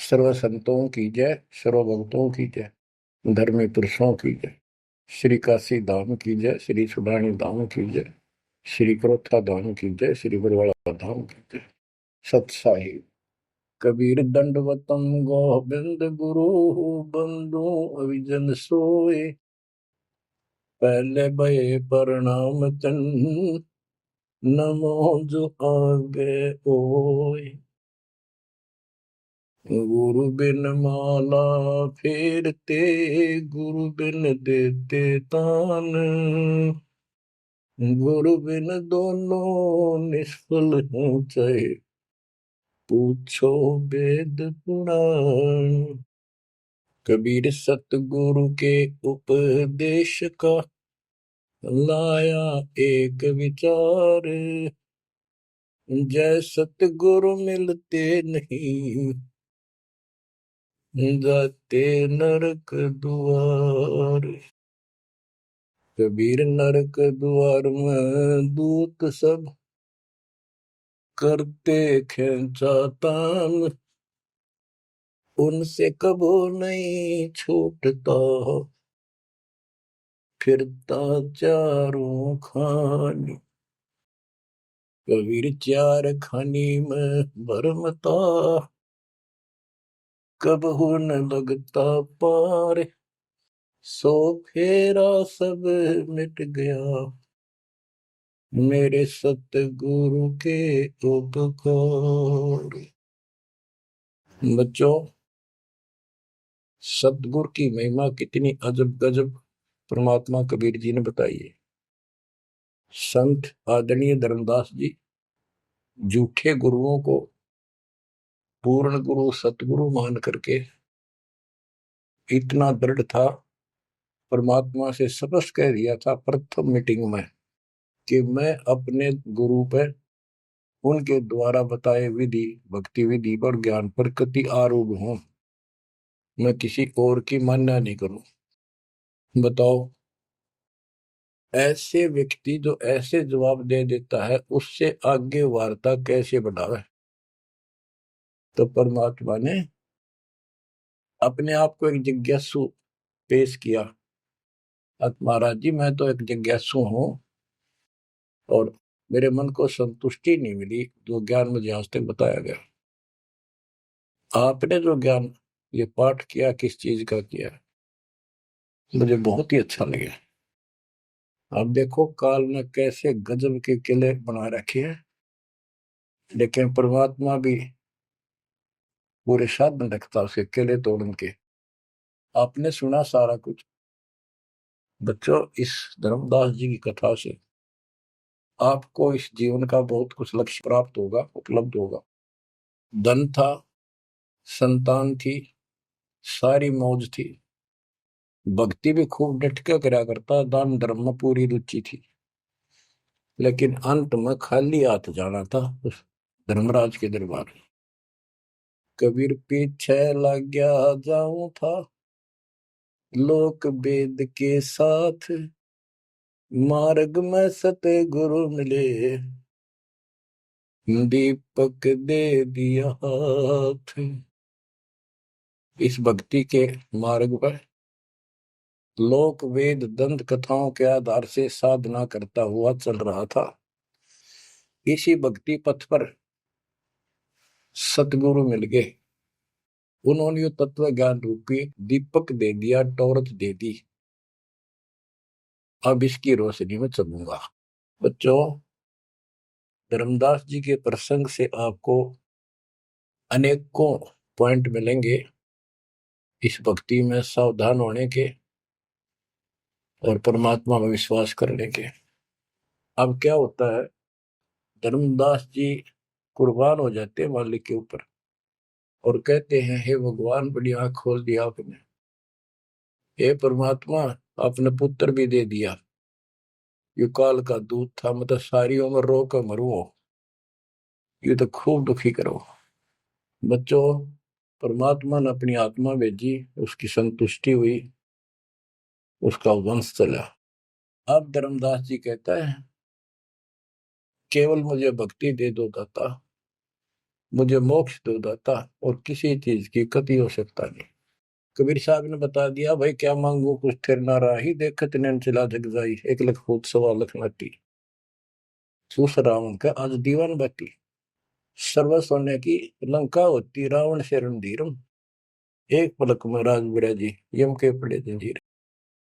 सर्व संतों की जय, सर्व भक्तों की जय, धर्मी पुरुषों की जय, श्री काशी धाम की जय, श्री सुडानी धाम की जय, श्री क्रोथा धाम की जय, श्री बरवाड़ा धाम की जय। सत साहिब कबीर दंडवतम गोविंद गुरु बंधु अविजन सोए, पहले भये प्रणाम तन नमो जो आगे ओए। गुरु बिन माला फेरते, गुरु बिन देते तान, गुरु बिन दोनों निष्फल हो चाहे पूछो वेद पुराण। कबीर सतगुरु के उपदेश का लाया एक विचार, जय सतगुरु मिलते नहीं जाते नरक द्वार। कबीर नरक द्वार में दूत सब करते खेचा तान, उनसे कबो नहीं छूटता फिरता चारों खानी। कबीर चार खानी में भरमता, कबहू न लगता पार, सो फेरा सब मिट गया मेरे सतगुरु के उपकार। बच्चों, सतगुरु की महिमा कितनी अजब गजब परमात्मा कबीर जी ने बताई है। संत आदरणीय धर्मदास जी झूठे गुरुओं को पूर्ण गुरु सतगुरु मान करके इतना दृढ़ था, परमात्मा से स्पष्ट कह दिया था प्रथम मीटिंग में कि मैं अपने गुरु पर उनके द्वारा बताए विधि भक्ति विधि पर ज्ञान पर कति आरूढ़ हूं, मैं किसी और की मान्य नहीं करूं। बताओ, ऐसे व्यक्ति जो ऐसे जवाब दे देता है उससे आगे वार्ता कैसे बढ़ावे। तो परमात्मा ने अपने आप को एक जिज्ञासु पेश किया। महाराज जी, मैं तो एक जिज्ञासु हूं और मेरे मन को संतुष्टि नहीं मिली जो ज्ञान मुझे आज तक बताया गया। आपने जो ज्ञान ये पाठ किया किस चीज का किया, मुझे बहुत ही अच्छा लगा। अब देखो काल ने कैसे गजब के किले बना रखे हैं, लेकिन परमात्मा भी पूरे साधन रखता उसके किले तोड़ के। आपने सुना सारा कुछ। बच्चों, इस धर्मदास जी की कथा से आपको इस जीवन का बहुत कुछ लक्ष्य प्राप्त होगा, उपलब्ध होगा। धन था, संतान थी, सारी मौज थी, भक्ति भी खूब डट के करा करता, दान धर्म में पूरी रुचि थी, लेकिन अंत में खाली हाथ जाना था उस धर्मराज के दरबार। कबीर पीछे लग गया जाऊं था, लोक वेद के साथ, मार्ग में सतगुरु मिले, दीपक दे दिया हाथ। इस भक्ति के मार्ग पर लोक वेद दंत कथाओं के आधार से साधना करता हुआ चल रहा था। इसी भक्ति पथ पर सतगुरु मिल गए। उन्होंने यो तत्व ज्ञान रूपी दीपक दे दिया, टॉर्च दे दी। अब इसकी रोशनी में चलूंगा। बच्चों, धर्मदास जी के प्रसंग से आपको अनेकों पॉइंट मिलेंगे इस भक्ति में सावधान होने के और परमात्मा में विश्वास करने के। अब क्या होता है, धर्मदास जी कुर्बान हो जाते हैं मालिक के ऊपर और कहते हैं, हे भगवान, बड़ी आंख खोल दिया आपने, हे परमात्मा, आपने पुत्र भी दे दिया, ये काल का दूत था, मतलब सारी उम्र रो कर मरू, ये तो खूब दुखी करो। बच्चों, परमात्मा ने अपनी आत्मा भेजी, उसकी संतुष्टि हुई, उसका वंश चला। अब धर्मदास जी कहता है, केवल मुझे भक्ति दे दो दाता, मुझे मोक्ष दो दाता, और किसी चीज की कति हो सकता नहीं। कबीर साहब ने बता दिया, भाई क्या मांगू कुछ थिर ना राही, देखत नैन चला जग जाई, 1 लख फूट 1.25 लाख नाटी। सूस रावण का आज दीवान बाटी, सर्व सोने की लंका होती, रावण से रणधीरम, एक पलक में राज बिराजी, यम के पड़े जंजीर।